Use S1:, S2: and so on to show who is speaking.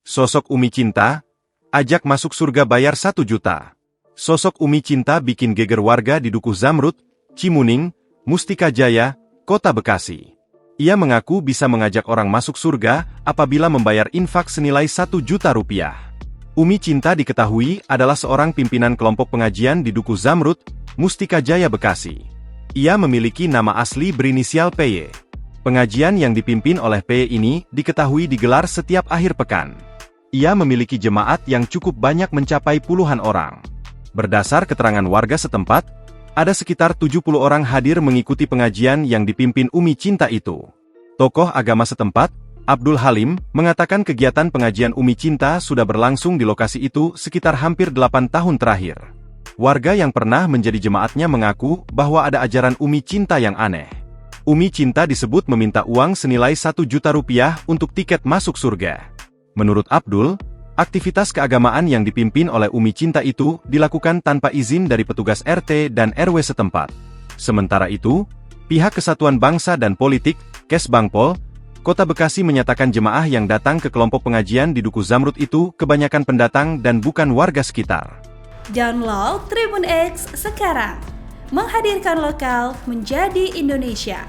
S1: Sosok Umi Cinta, ajak masuk surga bayar 1 juta. Sosok Umi Cinta bikin geger warga di Dukuh Zamrud, Cimuning, Mustika Jaya, Kota Bekasi. Ia mengaku bisa mengajak orang masuk surga apabila membayar infak senilai 1 juta rupiah. Umi Cinta diketahui adalah seorang pimpinan kelompok pengajian di Dukuh Zamrud, Mustika Jaya, Bekasi. Ia memiliki nama asli berinisial PY. Pengajian yang dipimpin oleh PY ini diketahui digelar setiap akhir pekan. Ia memiliki jemaat yang cukup banyak mencapai puluhan orang. Berdasar keterangan warga setempat, ada sekitar 70 orang hadir mengikuti pengajian yang dipimpin Umi Cinta itu. Tokoh agama setempat, Abdul Halim, mengatakan kegiatan pengajian Umi Cinta sudah berlangsung di lokasi itu sekitar hampir 8 tahun terakhir. Warga yang pernah menjadi jemaatnya mengaku bahwa ada ajaran Umi Cinta yang aneh. Umi Cinta disebut meminta uang senilai 1 juta rupiah untuk tiket masuk surga. Menurut Abdul, aktivitas keagamaan yang dipimpin oleh Umi Cinta itu dilakukan tanpa izin dari petugas RT dan RW setempat. Sementara itu, pihak Kesatuan Bangsa dan Politik, Kesbangpol, Kota Bekasi menyatakan jemaah yang datang ke kelompok pengajian di Dukuh Zamrud itu kebanyakan pendatang dan bukan warga sekitar.
S2: Download Tribun X sekarang, menghadirkan lokal menjadi Indonesia.